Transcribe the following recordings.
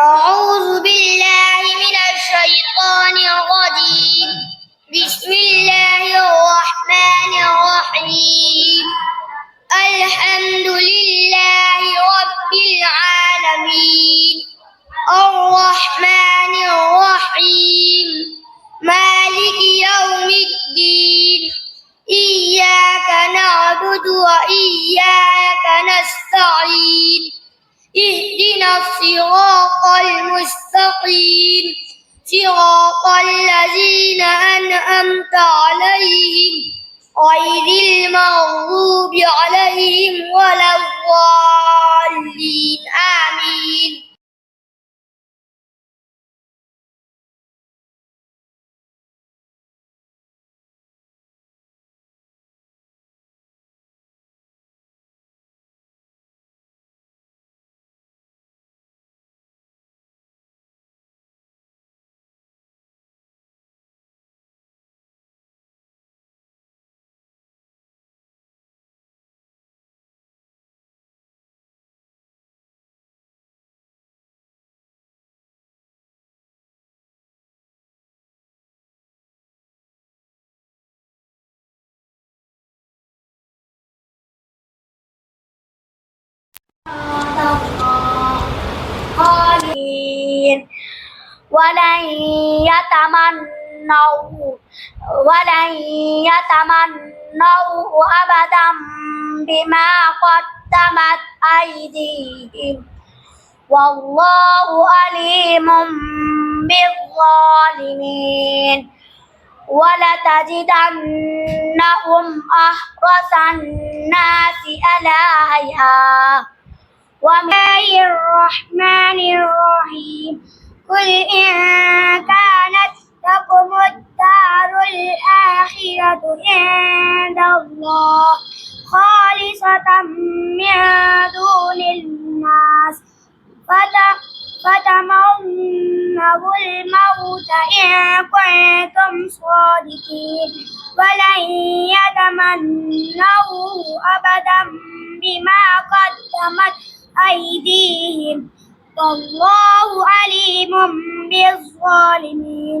أعوذ بالله من الشيطان الرجيم بسم الله الرحمن الرحيم الحمد لله رب العالمين الرحمن الرحيم مالك يوم الدين إياك نعبد وإياك نستعين اهدنا الصراط المستقيم صراط الذين أنعمت عليهم غير المغضوب عليهم ولا الضالين آمين. خالدين ولن يتمنوا أبدا بما قدمت أيديهم والله عليم بالظالمين ولتجدنهم أحرص الناس على حياة ومن الرحمن الرحيم قل إن كانت لكم الدار الآخرة عند الله خالصة من دون الناس فتمنوا الموت إن كنتم صادقين ولن يتمنوا أبدا بما قدمت أيديهم والله عليم بالظالمين.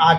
8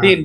3,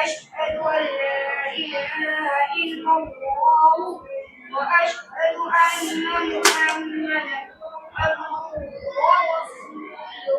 أشهد أن لا إله إلا الله وأشهد أن محمدا عبده ورسوله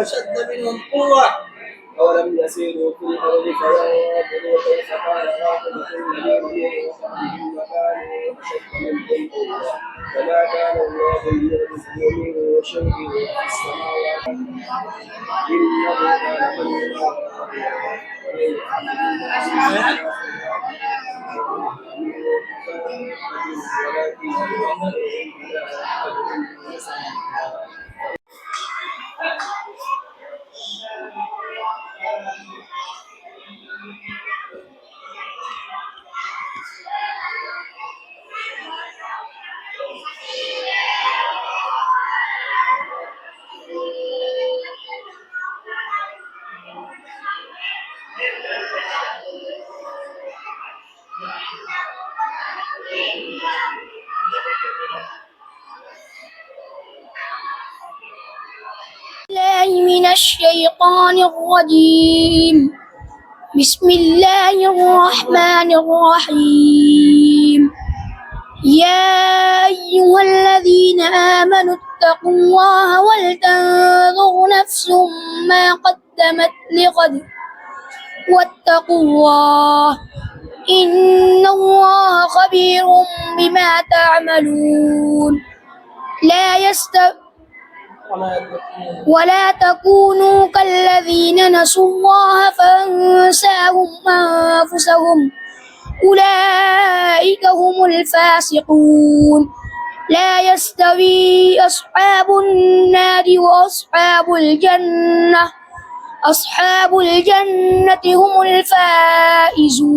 أشد منهم قوة أولم يسيروا في الأرض فينظروا كيف كان عاقبة الذين من قبلهم وكانوا أشد منهم قوة وما كان الله ليهلكهم من شيء في السماوات إنه كان قديرا من الشيطان الرجيم بسم الله الرحمن الرحيم يا أيها الذين آمنوا اتقوا الله ولتنظر نفس ما قدمت لغد واتقوا الله إن الله خبير بما تعملون ولا تكونوا كالذين نسوا الله فأنساهم أنفسهم أولئك هم الفاسقون لا يستوي أصحاب النار وأصحاب الجنة أصحاب الجنة هم الفائزون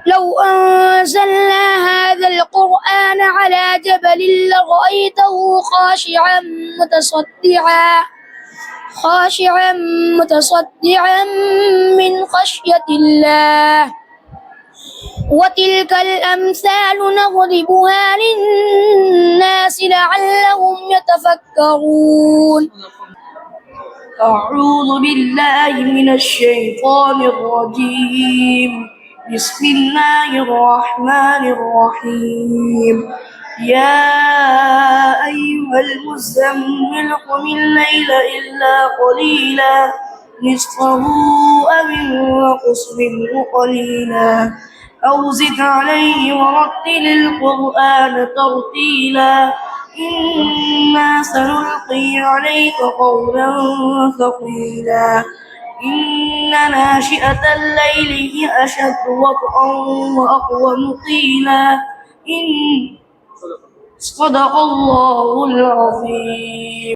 لو أنزلنا هذا القرآن على جبل لرأيته خاشعا متصدعا من خشية الله وتلك الأمثال نضربها للناس لعلهم يتفكرون أعوذ بالله من الشيطان الرجيم بسم الله الرحمن الرحيم يا أيها المزمل قم الليل إلا قليلا نصفه أو انقص منه قليلا أو زد عليه ورتل القرآن ترتيلا إنا سنلقي عليك قولا ثقيلا إن ناشئة الليل هي أشد وطئا وأقوم قيلا صدق الله العظيم.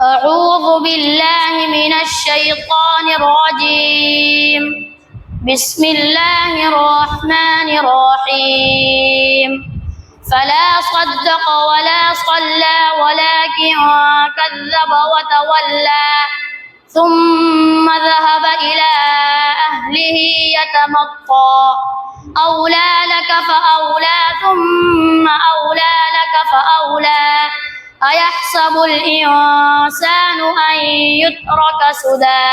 أعوذ بالله من الشيطان الرجيم بسم الله الرحمن الرحيم فلا صدق ولا صلى ولكن كذب وتولى ثم ذهب إلى أهله يتمطى أولى لك فأولى ثم أولى لك فأولى أيحسب الإنسان أن يترك سدى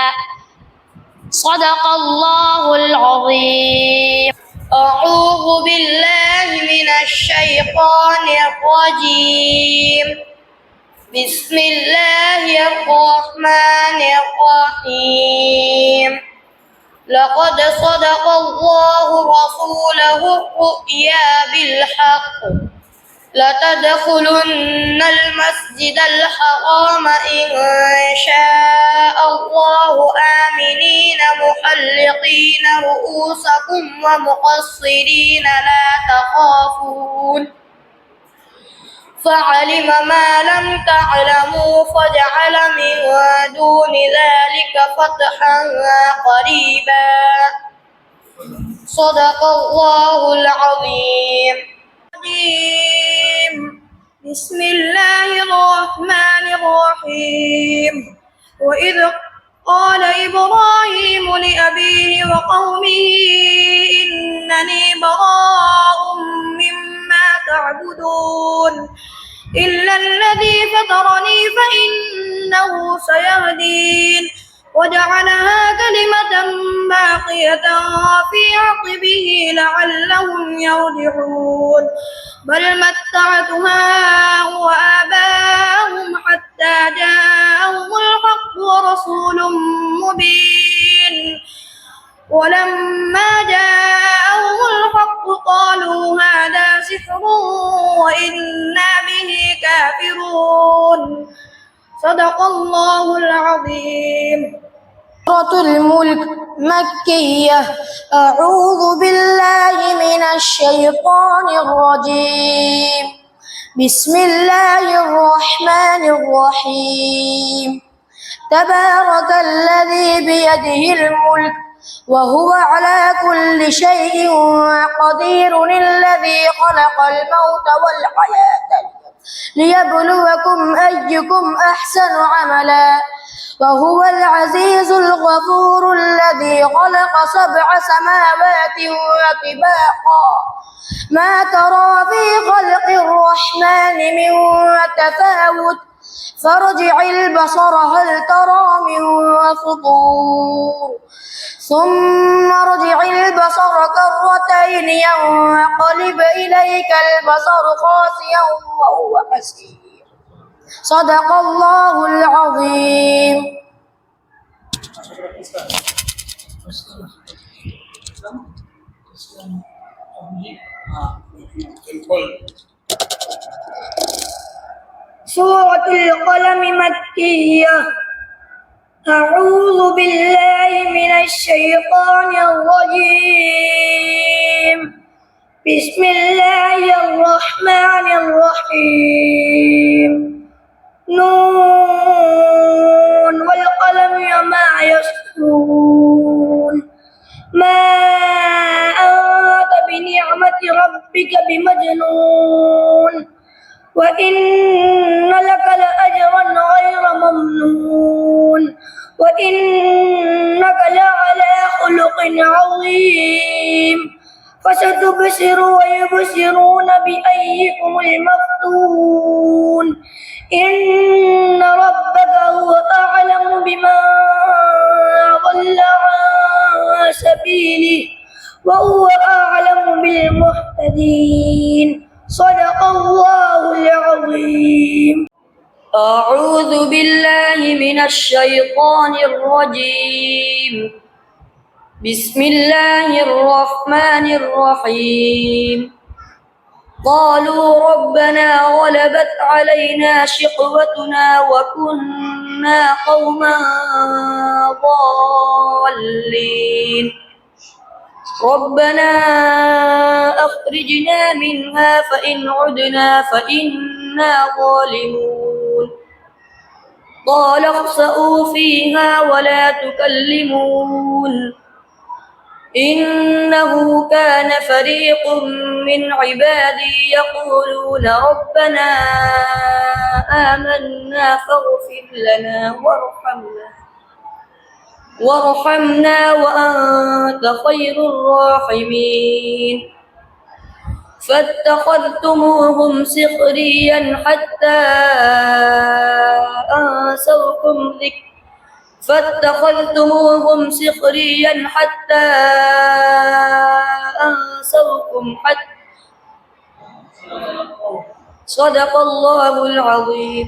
صدق الله العظيم. أعوذ بالله من الشيطان الرجيم بسم الله الرحمن الرحيم لقد صدق الله رسوله الرؤيا بالحق لتدخلن المسجد الحرام إن شاء الله آمنين محلقين رؤوسكم ومقصرين لا تخافون فعلم ما لم تعلموا فجعل من دون ذلك فتحا قريبا صدق الله العظيم. بسم الله الرحمن الرحيم وإذ قال إبراهيم لأبيه وقومه إنني براء مما تعبدون إلا الذي فطرني فإنه سيهدين وجعلها كلمة باقية في عقبه لعلهم يرجعون بل متعت هؤلاء وآباءهم حتى جاءهم الحق ورسول مبين ولما جاءهم الحق قالوا هذا سحر وإنا به كافرون صدق الله العظيم. سورة الملك مكية. أعوذ بالله من الشيطان الرجيم بسم الله الرحمن الرحيم تبارك الذي بيده الملك وهو على كل شيء قدير الذي خلق الموت والحياة ليبلوكم أيكم أحسن عملا وهو العزيز الغفور الذي خلق 7 سماوات طباقا ما ترى في خلق الرحمن من تفاوت فارجع البصر هل ترى من فطور ثم ارجع البصر كرتين ينقلب إليك البصر خاسئا وهو حسير صدق الله العظيم. سورة القلم مكية. أعوذ بالله من الشيطان الرجيم. بسم الله الرحمن الرحيم. نون والقلم وما يسطرون ما أنت بنعمة ربك بمجنون وإن لك لأجرا غير ممنون وإنك لعلى خلق عظيم فستبصر ويبصرون بأيكم المفتون إن ربك هو أعلم بمن ضل عن سبيله وهو أعلم بالمهتدين صدق الله العظيم. أعوذ بالله من الشيطان الرجيم. بسم الله الرحمن الرحيم. قالوا ربنا غلبت علينا شقوتنا وكنا قوما ضالين ربنا أخرجنا منها فإن عدنا فإنا ظالمون قال اخسئوا فيها ولا تكلمون إنه كان فريق من عبادي يقولون ربنا آمنا فاغفر لنا وارحمنا وأنت خير الراحمين فاتخذتموهم سخريا حتى أنسوكم صدق الله العظيم.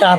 4।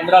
14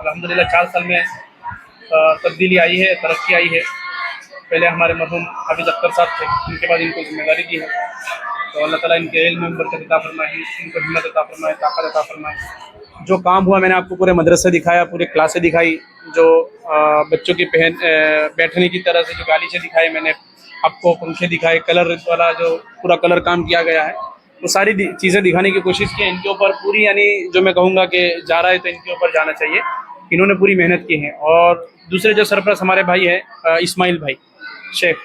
الحمدللہ 4 سال میں تبدیلی آئی ہے, ترقی آئی ہے. پہلے ہمارے مرحوم حافظ اختر صاحب تھے, ان کے بعد ان کو ذمہ داری دی ہے. تو اللہ تعالیٰ ان کے علم میں برکت عطا فرمائے, ان کو ہمت عطا فرمائے, طاقت عطا فرمائے. جو کام ہوا میں نے آپ کو پورے مدرسے دکھایا, پورے کلاسیں دکھائی, جو بچوں کی بیٹھنے کی طرح سے جو گالیچیں دکھائی, میں نے آپ کو پنکھے دکھائے, کلر والا جو پورا کلر کام کیا گیا ہے, وہ ساری چیزیں دکھانے کی کوشش کی. ان کے اوپر پوری یعنی جو میں کہوں گا کہ جا رہا ہے تو ان کے اوپر جانا چاہیے, انہوں نے پوری محنت کی ہے. اور دوسرے جو سرپرست ہمارے بھائی ہیں اسماعیل بھائی شیخ,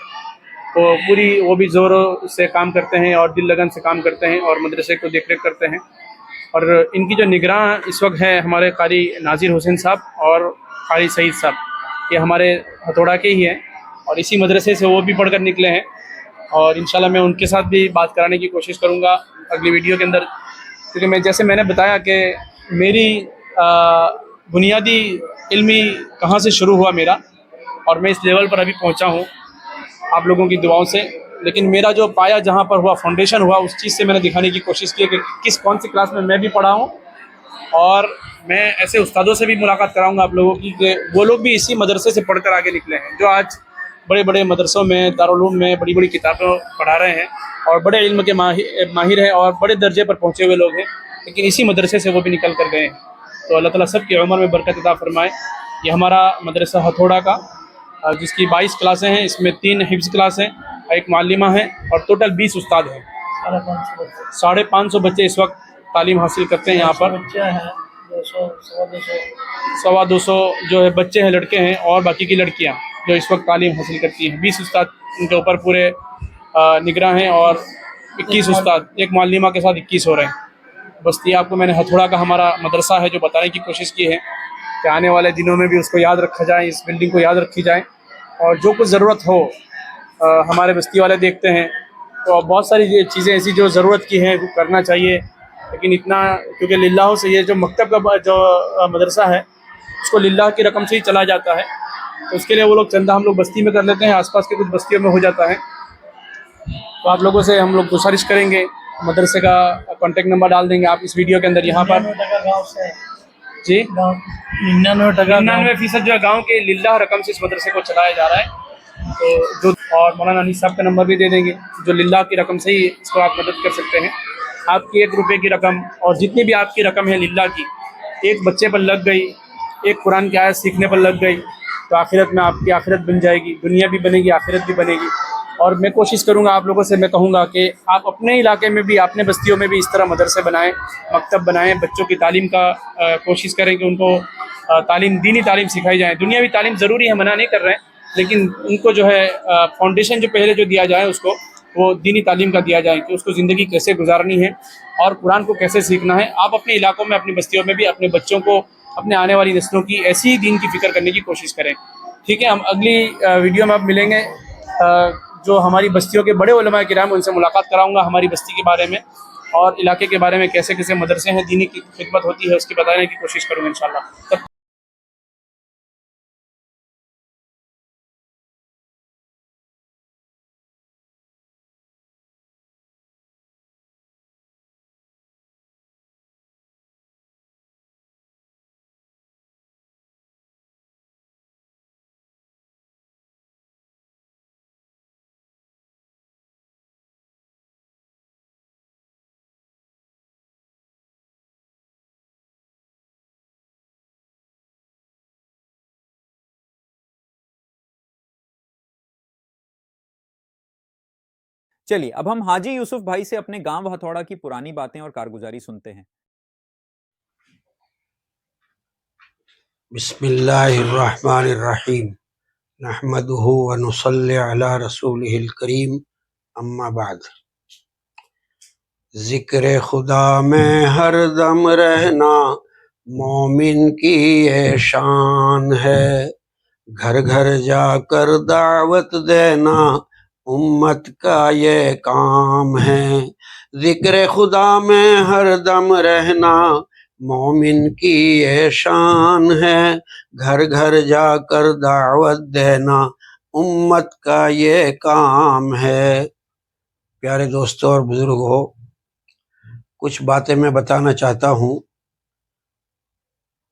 وہ بھی زوروں سے کام کرتے ہیں اور دل لگن سے کام کرتے ہیں اور مدرسے کو دیکھ ریکھ کرتے ہیں. اور ان کی جو نگراں اس وقت ہے ہمارے قاری ناظر حسین صاحب اور قاری سعید صاحب, یہ ہمارے ہتھوڑا کے ہی ہیں اور اسی مدرسے سے وہ بھی پڑھ کر نکلے ہیں. اور انشاءاللہ میں ان کے ساتھ بھی بات کرانے کی کوشش کروں گا اگلی ویڈیو کے اندر, کیونکہ جیسے میں نے بتایا کہ میری بنیادی علمی کہاں سے شروع ہوا میرا, اور میں اس لیول پر ابھی پہنچا ہوں آپ لوگوں کی دعاؤں سے. لیکن میرا جو پایا جہاں پر ہوا, فاؤنڈیشن ہوا, اس چیز سے میں نے دکھانے کی کوشش کی کہ کون سی کلاس میں بھی پڑھا ہوں. اور میں ایسے استادوں سے بھی ملاقات کراؤں گا آپ لوگوں کی کہ وہ لوگ بھی اسی مدرسے سے پڑھ کر آگے نکلے ہیں, جو آج بڑے بڑے مدرسوں میں, دارالعلوم میں بڑی بڑی کتابیں پڑھا رہے ہیں اور بڑے علم کے ماہر ہیں اور بڑے درجے پر پہنچے ہوئے لوگ ہیں, لیکن اسی مدرسے سے وہ بھی نکل کر گئے ہیں. تو اللہ تعالیٰ سب کی عمر میں برکت عطا فرمائے. یہ ہمارا مدرسہ ہتھوڑا کا, جس کی 22 کلاسیں ہیں, اس میں 3 حفظ کلاس ہیں, 1 معلمہ ہے اور ٹوٹل 20 استاد ہیں. 550 بچے اس وقت تعلیم حاصل کرتے ہیں یہاں پر. 200 جو ہے بچے ہیں لڑکے ہیں, اور باقی کی لڑکیاں جو اس وقت تعلیم حاصل کرتی ہیں. 20 استاد ان کے اوپر پورے نگراں ہیں اور 21 استاد, ایک معلمہ کے ساتھ 21 ہو رہے ہیں. بس یہ آپ کو میں نے ہتھوڑا کا ہمارا مدرسہ ہے جو بتانے کی کوشش کی ہے کہ آنے والے دنوں میں بھی اس کو یاد رکھا جائے, اس بلڈنگ کو یاد رکھی جائے, اور جو کچھ ضرورت ہو ہمارے بستی والے دیکھتے ہیں. تو بہت ساری چیزیں ایسی جو ضرورت کی ہیں وہ کرنا چاہیے, لیکن اتنا کیونکہ للہ سے یہ جو مکتب کا جو مدرسہ ہے اس کو للہ کی رقم سے ہی چلا جاتا ہے, تو اس کے لیے وہ لوگ چندہ ہم لوگ بستی میں کر لیتے ہیں, آس پاس کے کچھ بستیوں میں ہو جاتا ہے. تو آپ لوگوں سے ہم لوگ گزارش کریں گے, مدرسے کا کانٹیکٹ نمبر ڈال دیں گے آپ اس ویڈیو کے اندر یہاں پر. جی 99% جو ہے گاؤں کے للہ رقم سے اس مدرسے کو چلایا جا رہا ہے. تو اور مولانا انیس صاحب کا نمبر بھی دے دیں گے, جو للہ کی رقم سے ہی اس کو آپ مدد کر سکتے ہیں. آپ کی 1 روپے کی رقم اور جتنی بھی آپ کی رقم ہے للہ کی, ایک بچے پر لگ گئی, ایک قرآن کی آیت سیکھنے پر لگ گئی, تو آخرت میں آپ کی آخرت بن جائے گی, دنیا بھی بنے گی, آخرت بھی بنے گی. اور میں کوشش کروں گا آپ لوگوں سے, میں کہوں گا کہ آپ اپنے علاقے میں بھی, اپنے بستیوں میں بھی اس طرح مدرسے بنائیں, مکتب بنائیں, بچوں کی تعلیم کا کوشش کریں کہ ان کو دینی تعلیم سکھائی جائے. دنیاوی تعلیم ضروری ہے, منع نہیں کر رہے ہیں, لیکن ان کو جو ہے فاؤنڈیشن جو پہلے جو دیا جائے اس کو وہ دینی تعلیم کا دیا جائے کہ اس کو زندگی کیسے گزارنی ہے اور قرآن کو کیسے سیکھنا ہے. آپ اپنے علاقوں میں, اپنی بستیوں میں بھی اپنے بچوں کو, اپنے آنے والی نسلوں کی ایسی دین کی فکر کرنے کی کوشش کریں. ٹھیک ہے, ہم اگلی ویڈیو میں اب ملیں گے. جو ہماری بستیوں کے بڑے علماء کرام, ان سے ملاقات کراؤں گا ہماری بستی کے بارے میں اور علاقے کے بارے میں, کیسے کیسے مدرسے ہیں, دینی کی خدمت ہوتی ہے, اس کی بتانے کی کوشش کروں گا انشاءاللہ. چلیے اب ہم حاجی یوسف بھائی سے اپنے گاؤں ہتھوڑا کی پرانی باتیں اور کارگزاری سنتے ہیں. بسم اللہ الرحمن الرحیم نحمدہ ونصلی علی رسولہ الکریم اما بعد. ذکر خدا میں ہر دم رہنا مومن کی یہ شان ہے, گھر گھر جا کر دعوت دینا امت کا یہ کام ہے. ذکر خدا میں ہر دم رہنا مومن کی یہ شان ہے, گھر گھر جا کر دعوت دینا امت کا یہ کام ہے. پیارے دوستو اور بزرگوں, کچھ باتیں میں بتانا چاہتا ہوں.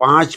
5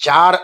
4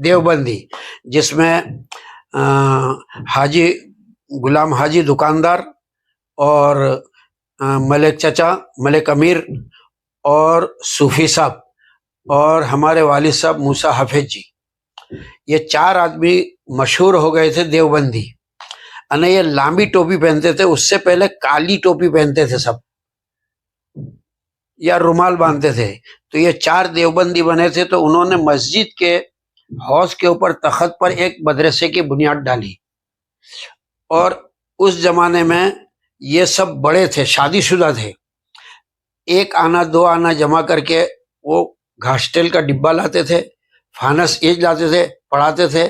دیوبندی، جس میں حاجی غلام حاجی دکاندار اور ملک چچا، ملک امیر اور صوفی صاحب اور ہمارے والد صاحب موسیٰ حافظ جی، یہ 4 آدمی مشہور ہو گئے تھے دیوبندی۔ یہ لامبی ٹوپی پہنتے تھے، اس سے پہلے کالی ٹوپی پہنتے تھے سب، یا رومال باندھتے تھے۔ تو یہ 4 دیوبندی بنے تھے، تو انہوں نے مسجد کے حوض کے اوپر تخت پر ایک مدرسے کی بنیاد ڈالی، اور اس زمانے میں یہ سب بڑے تھے، شادی شدہ تھے، 1 آنا 2 آنا جمع کر کے وہ گھاسٹیل کا ڈبہ لاتے تھے، فانس ایج لاتے تھے، پڑھاتے تھے۔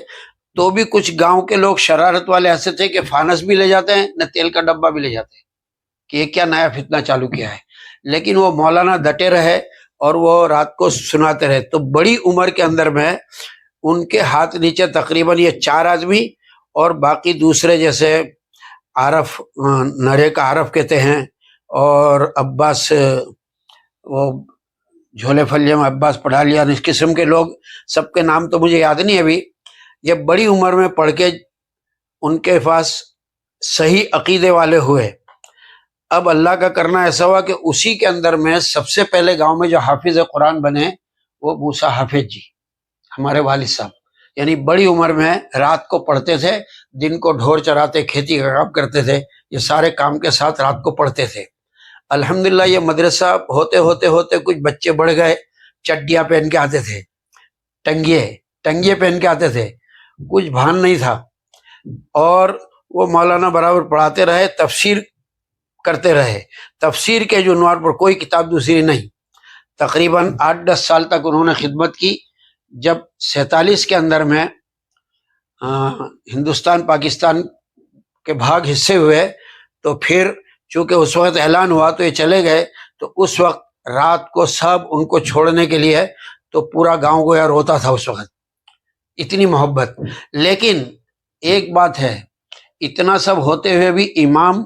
تو بھی کچھ گاؤں کے لوگ شرارت والے ایسے تھے کہ فانس بھی لے جاتے ہیں نہ تیل کا ڈبہ بھی لے جاتے ہیں، کہ یہ کیا نیا فتنہ چالو کیا ہے۔ لیکن وہ مولانا ڈٹے رہے اور وہ رات کو سناتے رہے۔ تو بڑی عمر کے اندر میں ان کے ہاتھ نیچے تقریباً یہ 4 آدمی اور باقی دوسرے جیسے عارف، نرے کا عارف کہتے ہیں، اور عباس، وہ جھولے پھلیے میں عباس پڑھالیا، اس قسم کے لوگ، سب کے نام تو مجھے یاد نہیں ابھی۔ یہ بڑی عمر میں پڑھ کے ان کے پاس صحیح عقیدے والے ہوئے۔ اب اللہ کا کرنا ایسا ہوا کہ اسی کے اندر میں سب سے پہلے گاؤں میں جو حافظ قرآن بنے وہ موسیٰ حافظ جی، ہمارے والد صاحب، یعنی بڑی عمر میں رات کو پڑھتے تھے، دن کو ڈھور چراتے، کھیتی کا کام کرتے تھے، یہ سارے کام کے ساتھ رات کو پڑھتے تھے۔ الحمدللہ یہ مدرسہ ہوتے ہوتے ہوتے کچھ بچے بڑھ گئے، چڈیاں پہن کے آتے تھے، ٹنگیے پہن کے آتے تھے، کچھ بھان نہیں تھا، اور وہ مولانا برابر پڑھاتے رہے، تفسیر کرتے رہے۔ تفسیر کے عنوان پر کوئی کتاب دوسری نہیں۔ تقریباً 8-10 سال تک انہوں نے خدمت کی۔ جب 47 کے اندر میں ہندوستان پاکستان کے بھاگ حصے ہوئے، تو پھر چونکہ اس وقت اعلان ہوا تو یہ چلے گئے، تو اس وقت رات کو سب ان کو چھوڑنے کے لیے تو پورا گاؤں گویا روتا تھا اس وقت، اتنی محبت۔ لیکن ایک بات ہے، اتنا سب ہوتے ہوئے بھی امام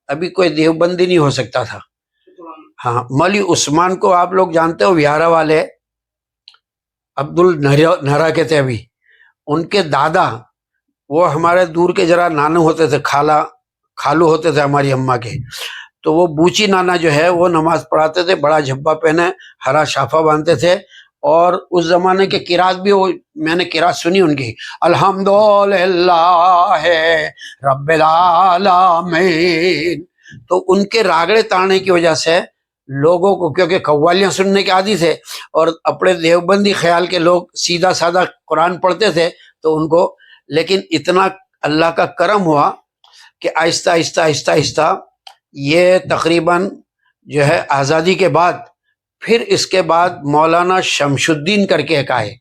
ابھی کوئی دیوبندی نہیں ہو سکتا تھا۔ ہاں، مولی عثمان کو آپ لوگ جانتے ہو، ویارہ والے عبد النہرا کے تھے ابھی، ان کے دادا، وہ ہمارے دور کے ذرا نانو ہوتے تھے، خالو ہوتے تھے ہماری اماں کے، تو وہ بوچی نانا جو ہے وہ نماز پڑھاتے تھے، بڑا جھبا پہنے، ہرا شافہ باندھتے تھے، اور اس زمانے کے قرات بھی میں نے قرات سنی ان کی، الحمدللہ رب العالمین۔ تو ان کے راگڑے تاڑنے کی وجہ سے لوگوں کو، کیونکہ قوالیاں سننے کے عادی تھے، اور اپنے دیوبندی خیال کے لوگ سیدھا سادہ قرآن پڑھتے تھے، تو ان کو، لیکن اتنا اللہ کا کرم ہوا کہ آہستہ آہستہ آہستہ آہستہ یہ تقریباً جو ہے آزادی کے بعد، پھر اس کے بعد مولانا شمش الدین کر کے ایک آئے،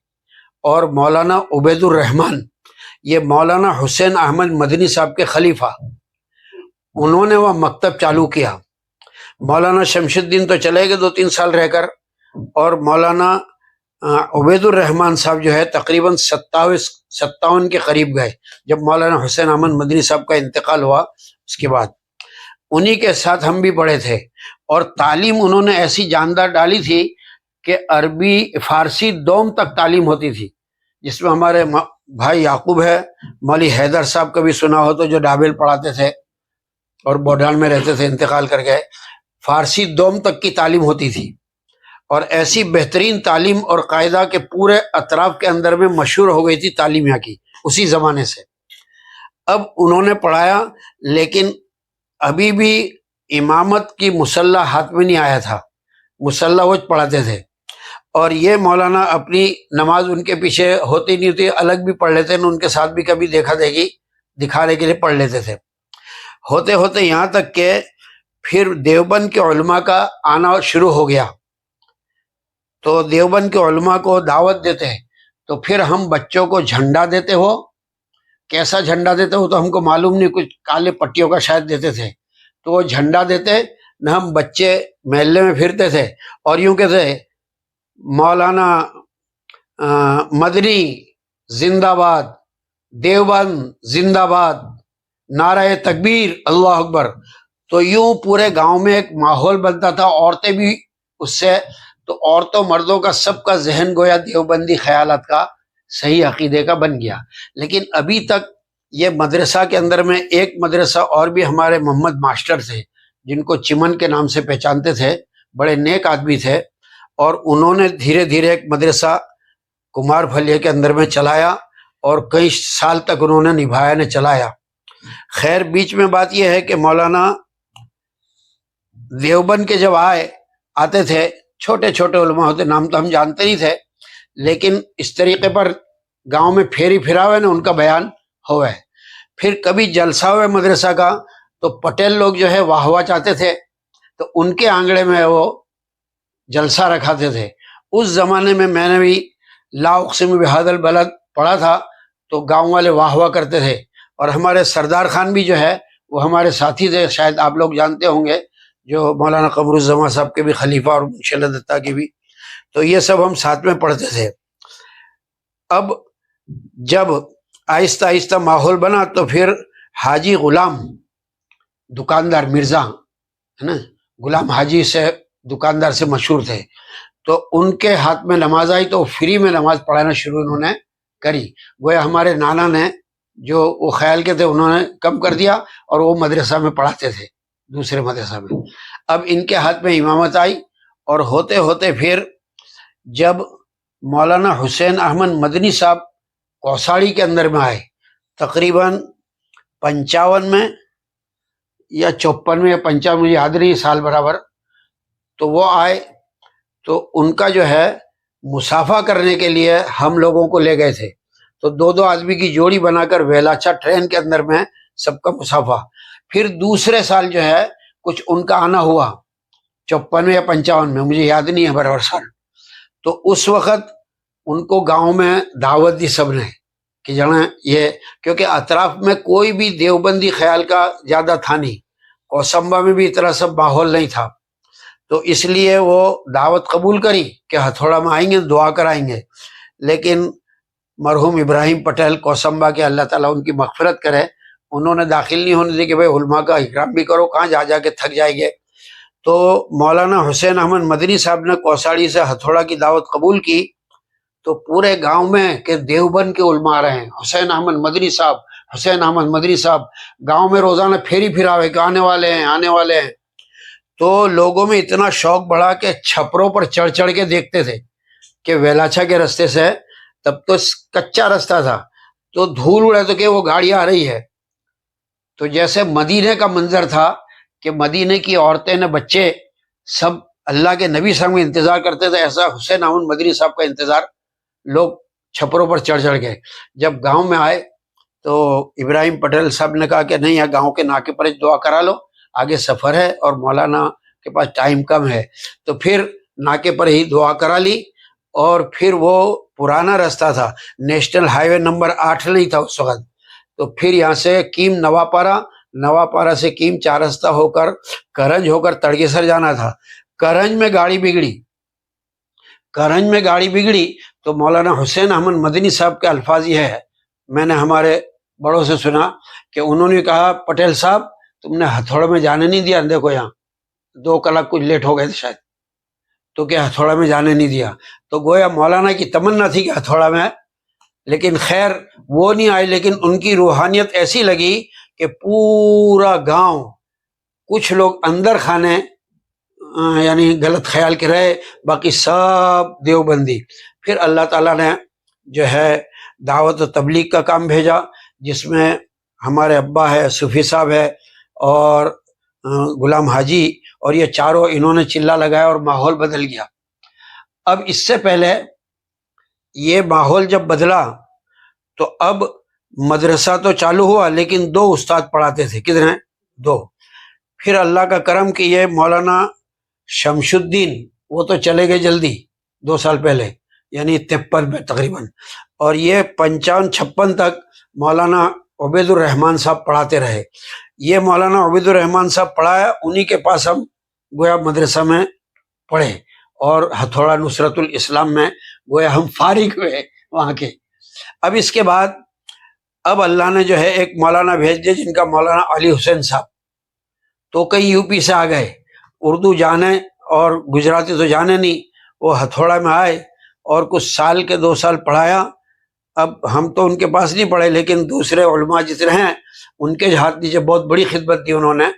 اور مولانا عبید الرحمن، یہ مولانا حسین احمد مدنی صاحب کے خلیفہ، انہوں نے وہ مکتب چالو کیا۔ مولانا شمش الدین تو چلے گئے 2-3 سال رہ کر، اور مولانا عبید الرحمن صاحب جو ہے تقریباً 57 کے قریب گئے، جب مولانا حسین احمد مدنی صاحب کا انتقال ہوا۔ اس کے بعد انہی کے ساتھ ہم بھی پڑھے تھے، اور تعلیم انہوں نے ایسی جاندار ڈالی تھی کہ عربی فارسی دوم تک تعلیم ہوتی تھی، جس میں ہمارے بھائی یعقوب ہے، مولی حیدر صاحب کا بھی سنا ہو تو جو ڈابل پڑھاتے تھے اور بوڈان میں رہتے تھے، انتقال کر گئے، فارسی دوم تک کی تعلیم ہوتی تھی، اور ایسی بہترین تعلیم اور قاعدہ کے پورے اطراف کے اندر میں مشہور ہو گئی تھی تعلیم یہاں کی اسی زمانے سے۔ اب انہوں نے پڑھایا، لیکن ابھی بھی امامت کی مصلح ہاتھ میں نہیں آیا تھا، مصلح وہ پڑھاتے تھے، اور یہ مولانا اپنی نماز ان کے پیچھے ہوتی نہیں ہوتی، الگ بھی پڑھ لیتے ہیں، ان کے ساتھ بھی کبھی دیکھا دیکھی دکھانے کے لیے پڑھ لیتے تھے۔ ہوتے ہوتے یہاں تک کہ پھر دیوبند کے علماء کا آنا شروع ہو گیا، تو دیوبند کے علماء کو دعوت دیتے، تو پھر ہم بچوں کو جھنڈا دیتے ہو، کیسا جھنڈا دیتے ہو تو ہم کو معلوم نہیں، کچھ کالے پٹیوں کا شاید دیتے تھے، تو وہ جھنڈا دیتے نہ، ہم بچے محلے میں پھرتے تھے اور یوں کہتے مولانا مدنی زندہ باد، دیوبند زندہ باد، نعرہ تکبیر، اللہ اکبر۔ تو یوں پورے گاؤں میں ایک ماحول بنتا تھا، عورتیں بھی اس سے، تو عورتوں مردوں کا سب کا ذہن گویا دیوبندی خیالات کا صحیح عقیدے کا بن گیا. لیکن ابھی تک یہ مدرسہ کے اندر میں ایک مدرسہ اور بھی ہمارے محمد ماسٹر تھے جن کو چمن کے نام سے پہچانتے تھے، بڑے نیک آدمی تھے، اور انہوں نے دھیرے دھیرے ایک مدرسہ کمار پھلیے کے اندر میں چلایا اور کئی سال تک انہوں نے نبھایا نے چلایا. خیر بیچ میں بات یہ ہے کہ مولانا دیوبند کے جب آتے تھے، چھوٹے چھوٹے علماء ہوتے، نام تو ہم جانتے نہیں تھے، لیکن اس طریقے پر گاؤں میں پھیری پھرا ہوئے نا ان کا بیان ہوا ہے. پھر کبھی جلسہ ہوئے مدرسہ کا تو پٹیل لوگ جو ہے واہ واہ چاہتے تھے تو ان کے آنگڑے میں وہ جلسہ رکھاتے تھے. اس زمانے میں نے بھی لا اقسم بہذا البلد پڑھا تھا تو گاؤں والے واہ واہ کرتے تھے. اور ہمارے سردار خان بھی جو ہے وہ ہمارے ساتھی تھے، شاید آپ لوگ جانتے ہوں گے، جو مولانا قمر الزمان صاحب کے بھی خلیفہ اور منشی اللہ دتا کے بھی. تو یہ سب ہم ساتھ میں پڑھتے تھے. اب جب آہستہ آہستہ ماحول بنا تو پھر حاجی غلام دکاندار مرزا ہے نا، غلام حاجی سے دکاندار سے مشہور تھے، تو ان کے ہاتھ میں نماز آئی تو فری میں نماز پڑھانا شروع انہوں نے کری. گویا ہمارے نانا نے جو وہ خیال کے تھے انہوں نے کم کر دیا اور وہ مدرسہ میں پڑھاتے تھے، دوسرے مدرسہ میں. اب ان کے ہاتھ میں امامت آئی اور ہوتے ہوتے پھر جب مولانا حسین احمد مدنی صاحب کوساڑی کے اندر میں آئے، تقریباً 55 میں یا 54 میں یا 55، مجھے یاد نہیں سال برابر، تو وہ آئے تو ان کا جو ہے مسافہ کرنے کے لیے ہم لوگوں کو لے گئے تھے. تو 2 آدمی کی جوڑی بنا کر ویلاچا ٹرین کے اندر میں سب کا مسافہ. پھر دوسرے سال جو ہے کچھ ان کا آنا ہوا 54 یا 55 میں، مجھے یاد نہیں ہے برابر سال. تو اس وقت ان کو گاؤں میں دعوت دی سب نے کہ جانا یہ، کیونکہ اطراف میں کوئی بھی دیوبندی خیال کا زیادہ تھا نہیں، کوسمبا میں بھی اتنا سب ماحول نہیں تھا، تو اس لیے وہ دعوت قبول کری کہ ہتھوڑا میں آئیں گے دعا کرائیں گے. لیکن مرحوم ابراہیم پٹیل کوسمبا کے، اللہ تعالیٰ ان کی مغفرت کرے، انہوں نے داخل نہیں ہونے دی کہ بھائی علماء کا اکرام بھی کرو، کہاں جا کے تھک جائیں گے. تو مولانا حسین احمد مدنی صاحب نے کوساڑی سے ہتھوڑا کی دعوت قبول کی تو پورے گاؤں میں کہ دیوبند کے علماء آ رہے ہیں، حسین احمد مدنی صاحب، حسین احمد مدنی صاحب، گاؤں میں روزانہ پھیری پھراوے کہ آنے والے ہیں آنے والے ہیں. تو لوگوں میں اتنا شوق بڑھا کہ چھپروں پر چڑھ چڑھ کے دیکھتے تھے کہ ویلاچا کے رستے سے، تب تو کچا رستہ تھا، تو دھول اڑے تو کہ وہ گاڑی آ رہی ہے. تو جیسے مدینے کا منظر تھا کہ مدینے کی عورتیں نے بچے سب اللہ کے نبی صاحب کا انتظار کرتے تھے، ایسا حسین احمد مدنی صاحب کا انتظار لوگ چھپروں پر چڑھ چڑھ کے. جب گاؤں میں آئے تو ابراہیم پٹیل صاحب نے کہا کہ نہیں، یہاں گاؤں کے ناکے پر دعا کرا لو، آگے سفر ہے اور مولانا کے پاس ٹائم کم ہے. تو پھر ناکے پر ہی دعا کرا لی. اور پھر وہ پرانا راستہ تھا، نیشنل ہائی وے نمبر 8 نہیں تھا اس وقت، تو پھر یہاں سے کیم نواپارا سے کیم 4 راستہ ہو کر کرنج ہو کر تڑگیسر جانا تھا. کرنج میں گاڑی بگڑی تو مولانا حسین احمد مدنی صاحب کے الفاظ یہ ہے، میں نے ہمارے بڑوں سے سنا کہ انہوں نے کہا پٹیل صاحب تم نے ہتھوڑا میں جانے نہیں دیا، دیکھو یہاں 2 کلاک کچھ لیٹ ہو گئے تھے شاید، تو کہ ہتھوڑا میں جانے نہیں دیا. تو گویا مولانا کی تمنا تھی کہ ہتھوڑا میں، لیکن خیر وہ نہیں آئے. لیکن ان کی روحانیت ایسی لگی کہ پورا گاؤں، کچھ لوگ اندر خانے یعنی غلط خیال کے رہے، باقی سب دیوبندی. پھر اللہ تعالیٰ نے جو ہے دعوت و تبلیغ کا کام بھیجا، جس میں ہمارے ابا ہے، صوفی صاحب ہے اور غلام حاجی، اور یہ چاروں انہوں نے چلہ لگایا اور ماحول بدل گیا. اب اس سے پہلے یہ ماحول جب بدلا تو اب مدرسہ تو چالو ہوا، لیکن 2 استاد پڑھاتے تھے. کتنے؟ 2. پھر اللہ کا کرم کہ یہ مولانا شمس الدین وہ تو چلے گئے جلدی 2 سال پہلے، یعنی 53 میں تقریباً، اور یہ 55-56 تک مولانا عبید الرحمان صاحب پڑھاتے رہے. یہ مولانا عبید الرحمان صاحب پڑھایا، انہی کے پاس ہم گویا مدرسہ میں پڑھے، اور ہتھوڑا نصرت الاسلام میں گویا ہم فارغ ہوئے وہاں کے. اب اس کے بعد اب اللہ نے جو ہے ایک مولانا بھیج دیا جن کا مولانا علی حسین صاحب، تو کئی یو پی سے آ گئے، اردو جانے اور گجراتی تو جانے نہیں. وہ ہتھوڑا میں آئے اور کچھ سال کے 2 سال پڑھایا، اب ہم تو ان کے پاس نہیں پڑھے، لیکن دوسرے علماء جتنے ہیں ان کے ہاتھ نیچے بہت بڑی خدمت دی انہوں نے،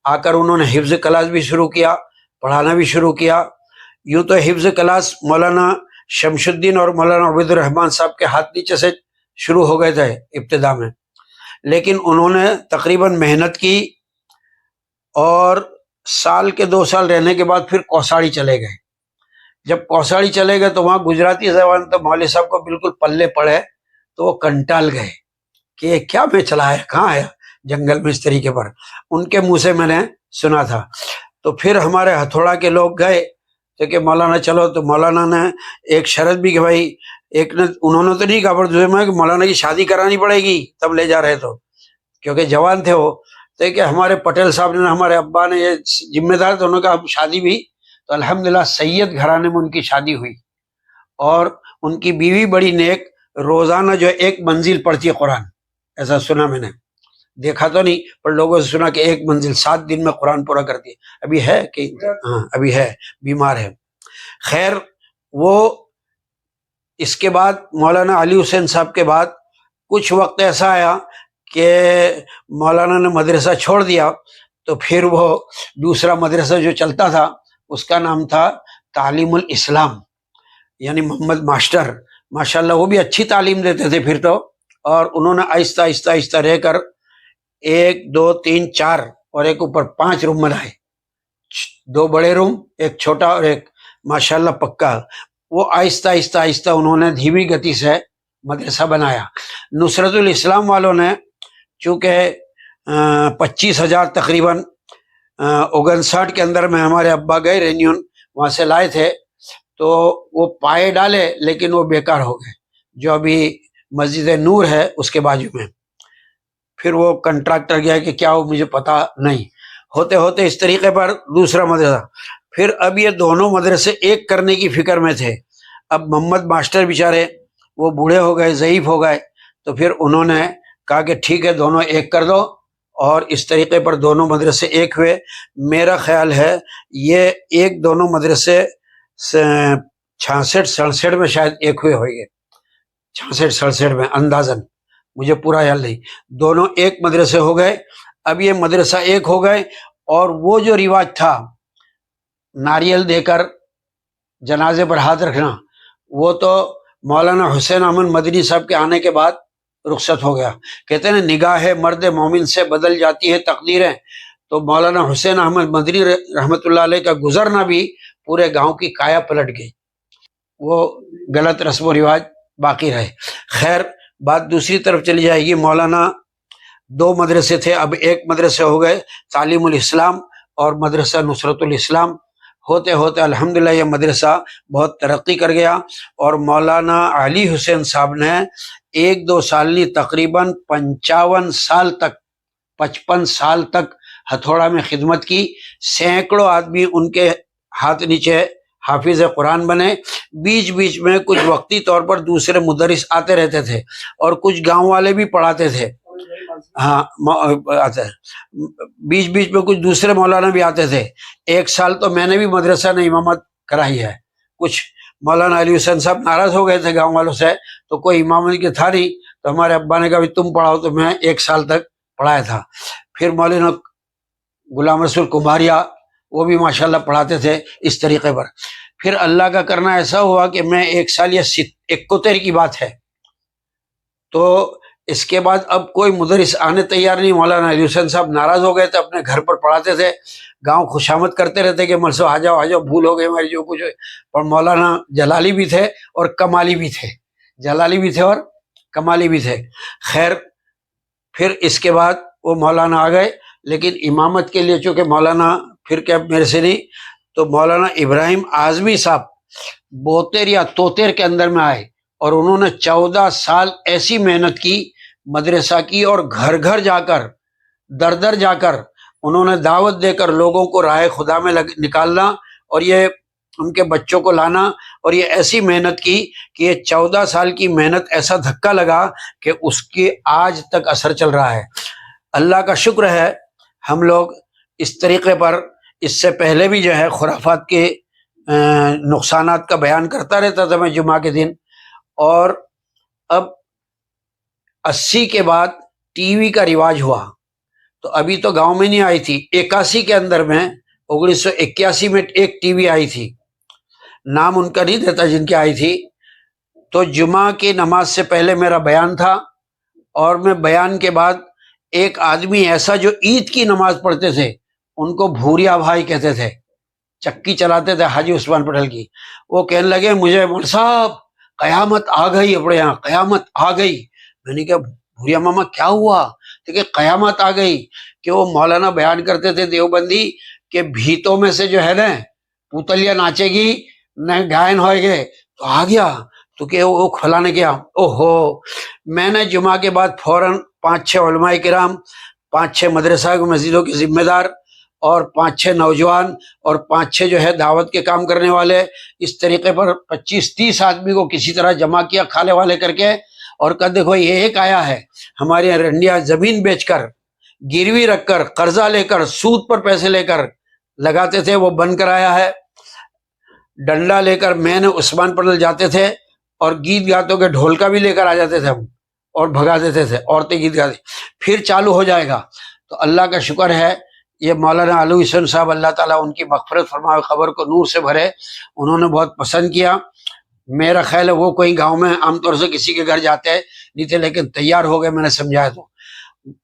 آ کر انہوں نے حفظ کلاس بھی شروع کیا، پڑھانا بھی شروع کیا۔ یوں تو حفظ کلاس مولانا شمس الدین اور مولانا عبید الرحمان صاحب کے ہاتھ نیچے سے شروع ہو گئے تھے ابتدا میں، لیکن انہوں نے تقریباً محنت کی اور سال کے 2 سال رہنے کے بعد پھر کوساڑی چلے گئے۔ جب کوساڑی چلے گئے تو وہاں گجراتی زبان تو مولوی صاحب کو بالکل پلے پڑے، تو وہ کنٹال گئے کہ یہ کیا میں چلا ہے، کہاں آیا جنگل میں اس طریقے پر، ان کے منہ سے میں نے سنا تھا۔ تو پھر ہمارے ہتھوڑا کے لوگ گئے تو کہ مولانا چلو، تو مولانا نے ایک شرط بھی کہ بھائی ایک نے انہوں نے تو نہیں کہا، پر دوسرے میں کہ مولانا کی شادی کرانی پڑے گی تب لے جا رہے، تو کیونکہ جوان تھے وہ، تو کہ ہمارے پٹیل صاحب نے، ہمارے ابا نے یہ ذمہ دار تھے، انہوں نے کہا شادی بھی، تو الحمدللہ سید گھرانے میں ان کی شادی ہوئی، اور ان کی بیوی بڑی نیک، روزانہ جو 1 منزل پڑھتی ہے قرآن، ایسا سنا میں نے، دیکھا تو نہیں پر لوگوں سے سنا کہ 1 منزل 7 دن میں قرآن پورا کرتی ہے، ابھی ہے کہ ہاں ابھی ہے، بیمار ہے۔ خیر، وہ اس کے بعد مولانا علی حسین صاحب کے بعد کچھ وقت ایسا آیا کہ مولانا نے مدرسہ چھوڑ دیا، تو پھر وہ دوسرا مدرسہ جو چلتا تھا اس کا نام تھا تعلیم الاسلام، یعنی محمد ماسٹر، ماشاءاللہ وہ بھی اچھی تعلیم دیتے تھے پھر تو، اور انہوں نے آہستہ آہستہ آہستہ رہ کر 1 2 3 4 اور ایک اوپر 5 روم بنائے، 2 بڑے روم، ایک چھوٹا اور ایک ماشاءاللہ پکا۔ وہ آہستہ آہستہ آہستہ انہوں نے دھیمی گتی سے مدرسہ بنایا۔ نصرت الاسلام والوں نے چونکہ 25,000 تقریباً 59 کے اندر میں ہمارے ابا گئے رینیون، وہاں سے لائے تھے، تو وہ پائے ڈالے لیکن وہ بیکار ہو گئے، جو ابھی مسجد نور ہے اس کے بازو میں۔ پھر وہ کنٹریکٹر گیا کہ کیا ہو مجھے پتا نہیں، ہوتے ہوتے اس طریقے پر دوسرا مدرسہ، پھر اب یہ دونوں مدرسے ایک کرنے کی فکر میں تھے۔ اب محمد ماسٹر بیچارے وہ بوڑھے ہو گئے، ضعیف ہو گئے، تو پھر انہوں نے کہا کہ ٹھیک ہے دونوں ایک کر دو، اور اس طریقے پر دونوں مدرسے ایک ہوئے۔ میرا خیال ہے یہ ایک دونوں مدرسے 66-67 میں شاید ایک ہوئے ہوئے، 66-67 میں اندازاً، مجھے پورا یاد نہیں، دونوں ایک مدرسے ہو گئے۔ اب یہ مدرسہ ایک ہو گئے، اور وہ جو رواج تھا ناریل دے کر جنازے پر ہاتھ رکھنا، وہ تو مولانا حسین احمد مدنی صاحب کے آنے کے بعد رخصت ہو گیا۔ کہتے ہیں نگاہ مرد مومن سے بدل جاتی ہے تقدیریں، تو مولانا حسین احمد مدنی رحمۃ اللہ علیہ کا گزرنا بھی پورے گاؤں کی کایا پلٹ گئی، وہ غلط رسم و رواج باقی رہے۔ خیر، بات دوسری طرف چلی جائے گی۔ مولانا 2 مدرسے تھے، اب ایک مدرسے ہو گئے، تعلیم الاسلام اور مدرسہ نصرت الاسلام۔ ہوتے ہوتے الحمدللہ یہ مدرسہ بہت ترقی کر گیا، اور مولانا علی حسین صاحب نے 1-2 سال نہیں، تقریباً 55 سال تک 55 سال تک ہتھوڑا میں خدمت کی۔ سینکڑوں آدمی ان کے ہاتھ نیچے حافظ قرآن بنے۔ بیچ بیچ میں کچھ وقتی طور پر دوسرے مدرس آتے رہتے تھے، اور کچھ گاؤں والے بھی پڑھاتے تھے، ہاں آتے، بیچ بیچ میں کچھ دوسرے مولانا بھی آتے تھے۔ 1 سال تو میں نے بھی مدرسہ نے امامت کرائی ہے۔ کچھ مولانا علی حسین صاحب ناراض ہو گئے تھے گاؤں والوں سے، تو کوئی امامت کے تھا نہیں، تو ہمارے ابا نے کہا تم پڑھاؤ، تو میں 1 سال تک پڑھایا تھا۔ پھر مولانا غلام رسول کمبھاریا وہ بھی ماشاءاللہ پڑھاتے تھے اس طریقے پر۔ پھر اللہ کا کرنا ایسا ہوا کہ میں 1 سال یا 71 کی بات ہے، تو اس کے بعد اب کوئی مدرس آنے تیار نہیں۔ مولانا علی حسین صاحب ناراض ہو گئے تھے، اپنے گھر پر پڑھاتے تھے، گاؤں خوشامد کرتے رہتے کہ ملسو آ جاؤ آ جاؤ، بھول ہو گئے ہماری جو کچھ ہوئے۔ پر مولانا جلالی بھی تھے اور کمالی بھی تھے، جلالی بھی تھے اور کمالی بھی تھے۔ خیر، پھر اس کے بعد وہ مولانا آ گئے، لیکن امامت کے لیے چونکہ مولانا پھر کیا میرے سے نہیں، تو مولانا ابراہیم اعظمی صاحب 72 یا 73 کے اندر میں آئے، اور انہوں نے 14 سال ایسی محنت کی مدرسہ کی، اور گھر گھر جا کر در در جا کر انہوں نے دعوت دے کر لوگوں کو راہ خدا میں نکالنا، اور یہ ان کے بچوں کو لانا، اور یہ ایسی محنت کی کہ یہ 14 سال کی محنت ایسا دھکا لگا کہ اس کی آج تک اثر چل رہا ہے۔ اللہ کا شکر ہے، ہم لوگ اس طریقے پر اس سے پہلے بھی جو ہے خرافات کے نقصانات کا بیان کرتا رہتا تھا میں جمعہ کے دن، اور اب 80 کے بعد ٹی وی کا رواج ہوا، تو ابھی تو گاؤں میں نہیں آئی تھی، 81 کے اندر میں 1981 میں ایک ٹی وی آئی تھی، نام ان کا نہیں دیتا جن کی آئی تھی. تو جمعہ کی نماز سے پہلے میرا بیان تھا، اور میں بیان کے بعد ایک آدمی ایسا جو عید کی نماز پڑھتے تھے، ان کو بھوریا بھائی کہتے تھے، چکی چلاتے تھے حاجی عثمان پٹیل کی، وہ کہنے لگے مجھے مول صاحب قیامت آ گئی، اپنے یہاں قیامت آ گئی. میں نے کہا بھوریا ماما کیا ہوا؟ کہ قیامت آ گئی، کہ وہ مولانا بیان کرتے تھے دیوبندی کہ بھیتوں میں سے جو ہے نا پوتلیاں ناچے گی نہ گائن ہوئے گے، تو آ گیا. تو کہ وہ کھلانے گیا، او ہو. میں نے جمعہ کے بعد فوراً 5-6 علماء کرام، 5-6 مدرسہ کی مسجدوں کے ذمہ دار، اور 5-6 نوجوان، اور 5-6 جو ہے دعوت کے کام کرنے والے، اس طریقے پر 25-30 آدمی کو کسی طرح جمع کیا کھالے والے کر کے، اور کہا دیکھو یہ ایک آیا ہے ہمارے یہاں رنڈیا زمین بیچ کر، گروی رکھ کر، قرضہ لے کر، سود پر پیسے لے کر لگاتے تھے، وہ بند کرایا ہے. ڈنڈا لے کر میں نے عثمان پٹیل جاتے تھے، اور گیت گاتوں کے ڈھولکا بھی لے کر آ جاتے تھے ہم، اور بھگا دیتے تھے، عورتیں گیت گاتی. پھر چالو ہو جائے گا. تو اللہ کا شکر ہے، یہ مولانا علوی حسین صاحب اللہ تعالیٰ ان کی مغفرت فرمائے، خبر کو نور سے بھرے، انہوں نے بہت پسند کیا. میرا خیال ہے وہ کوئی گاؤں میں عام طور سے کسی کے گھر جاتے نہیں تھے، لیکن تیار ہو گئے، میں نے سمجھایا تو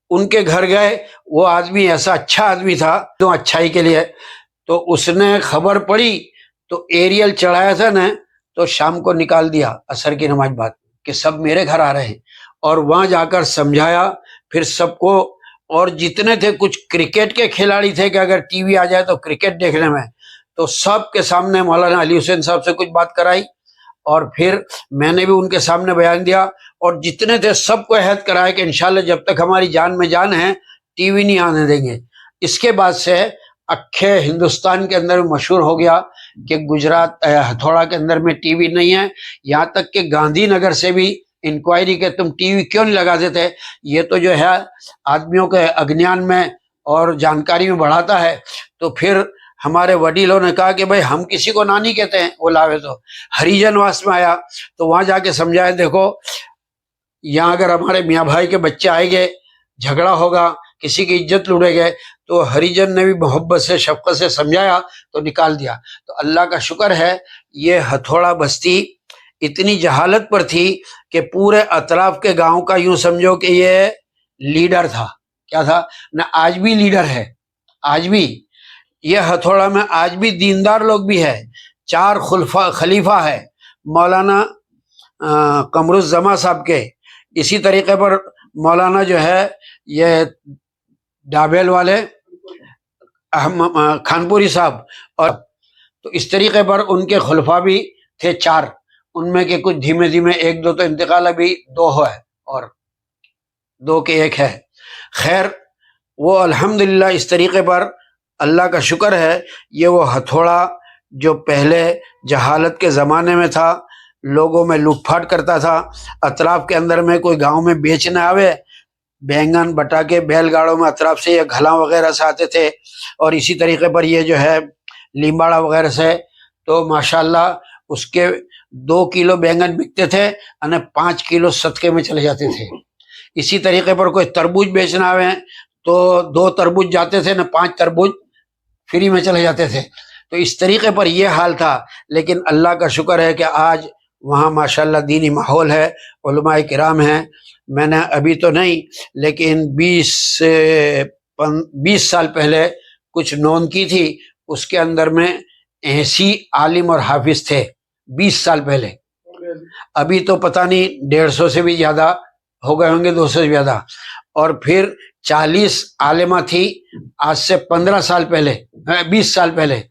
ان کے گھر گئے. وہ آدمی ایسا اچھا آدمی تھا تو اچھائی کے لیے، تو اس نے خبر پڑی تو ایریل چڑھایا تھا نا، تو شام کو نکال دیا عصر کی نماز بعد کہ سب میرے گھر آ رہے ہیں، اور وہاں جا کر سمجھایا پھر سب کو. اور جتنے تھے کچھ کرکٹ کے کھلاڑی تھے کہ اگر ٹی وی آ جائے تو کرکٹ دیکھنے میں، تو سب کے سامنے مولانا علی حسین صاحب سے کچھ بات کرائی، اور پھر میں نے بھی ان کے سامنے بیان دیا، اور جتنے تھے سب کو عہد کرایا کہ انشاءاللہ جب تک ہماری جان میں جان ہے ٹی وی نہیں آنے دیں گے. اس کے بعد سے اکھے ہندوستان کے اندر مشہور ہو گیا کہ گجرات ہتھوڑا کے اندر میں ٹی وی نہیں ہے. یہاں تک کہ گاندھی نگر سے بھی انکوائری کہ تم ٹی وی کیوں نہیں لگاتے تھے، یہ تو جو ہے آدمیوں کے اگنیان میں اور جانکاری میں بڑھاتا ہے. تو پھر ہمارے وڈیلوں نے کہا کہ بھائی ہم کسی کو نانی کہتے ہیں، وہ لاوے تو ہریجن واس میں آیا، تو وہاں جا کے سمجھایا دیکھو یہاں اگر ہمارے میاں بھائی کے بچے آئے گے، جھگڑا ہوگا، کسی کی عزت لوٹے گئے، تو ہریجن نے بھی محبت سے شفقت سے سمجھایا تو نکال دیا. تو اللہ کا شکر ہے یہ ہتھوڑا بستی اتنی جہالت پر تھی کہ پورے اطراف کے گاؤں کا یوں سمجھو کہ یہ لیڈر تھا. کیا تھا نہ، آج بھی لیڈر ہے. آج بھی یہ ہتھوڑا میں آج بھی دیندار لوگ بھی ہے. 4 خلیفہ ہے مولانا قمر الزما صاحب کے، اسی طریقے پر مولانا جو ہے یہ ڈابیل والے خانپوری صاحب، اور تو اس طریقے پر ان کے خلفاء بھی تھے 4، ان میں کے کچھ دھیمے دھیمے 1-2 تو انتقال، ابھی 2 ہے اور 2 کے 1 ہے. خیر وہ الحمدللہ اس طریقے پر اللہ کا شکر ہے یہ وہ ہتھوڑا جو پہلے جہالت کے زمانے میں تھا، لوگوں میں لوٹ پھاٹ کرتا تھا، اطراف کے اندر میں کوئی گاؤں میں بیچنے آوے، بینگن بٹا کے بیل گاڑوں میں اطراف سے یہ گھلاں وغیرہ سے آتے تھے، اور اسی طریقے پر یہ جو ہے لیمباڑا وغیرہ سے، تو ماشاءاللہ اس کے 2 کلو بینگن بکتے تھے اور 5 کلو صدقے میں چلے جاتے تھے. اسی طریقے پر کوئی تربوج بیچنا آوے تو 2 تربوج جاتے تھے، 5 تربوج فری میں چلے جاتے تھے. تو اس طریقے پر یہ حال تھا. لیکن اللہ کا شکر ہے کہ آج وہاں ماشاءاللہ دینی ماحول ہے، علماء کرام ہیں. میں نے ابھی تو نہیں لیکن 20 سال پہلے کچھ نون کی تھی، اس کے اندر میں 80 عالم اور حافظ تھے 20 سال پہلے. ابھی تو پتہ نہیں 150 سے بھی زیادہ ہو گئے ہوں گے، 200 سے زیادہ. اور پھر 40 عالمہ تھی آج سے 15 سال پہلے، 20 سال پہلے،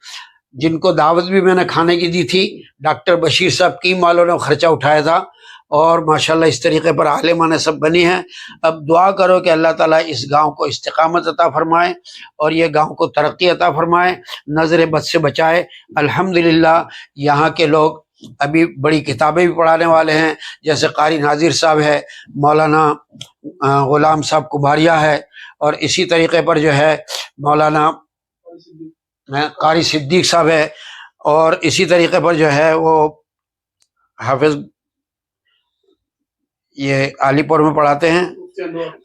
جن کو دعوت بھی میں نے کھانے کی دی تھی. ڈاکٹر بشیر صاحب کی والوں نے خرچہ اٹھایا تھا، اور ماشاءاللہ اس طریقے پر عالمہ نے سب بنی ہیں. اب دعا کرو کہ اللہ تعالیٰ اس گاؤں کو استقامت عطا فرمائے، اور یہ گاؤں کو ترقی عطا فرمائے، نظر بد سے بچائے. الحمدللہ یہاں کے لوگ ابھی بڑی کتابیں بھی پڑھانے والے ہیں، جیسے قاری ناظر صاحب ہے، مولانا غلام صاحب کباریا ہے، اور اسی طریقے پر جو ہے مولانا قاری صدیق صاحب ہے، اور اسی طریقے پر جو ہے وہ حافظ یہ علی پور میں پڑھاتے ہیں،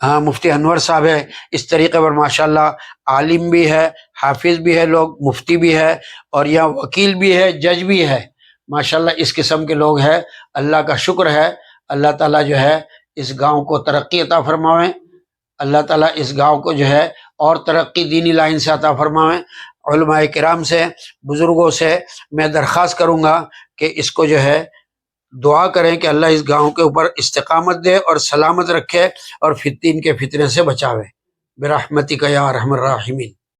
ہاں مفتی انور صاحب ہے. اس طریقے پر ماشاءاللہ عالم بھی ہے، حافظ بھی ہے، لوگ مفتی بھی ہے، اور یہاں وکیل بھی ہے، جج بھی ہے. ماشاءاللہ اس قسم کے لوگ ہیں. اللہ کا شکر ہے. اللہ تعالیٰ جو ہے اس گاؤں کو ترقی عطا فرمائیں. اللہ تعالیٰ اس گاؤں کو جو ہے اور ترقی دینی لائن سے عطا فرمائیں. علماء کرام سے، بزرگوں سے میں درخواست کروں گا کہ اس کو جو ہے دعا کریں کہ اللہ اس گاؤں کے اوپر استقامت دے اور سلامت رکھے اور فتن کے فتنے سے بچاوے برحمتک یا ارحم الراحمین.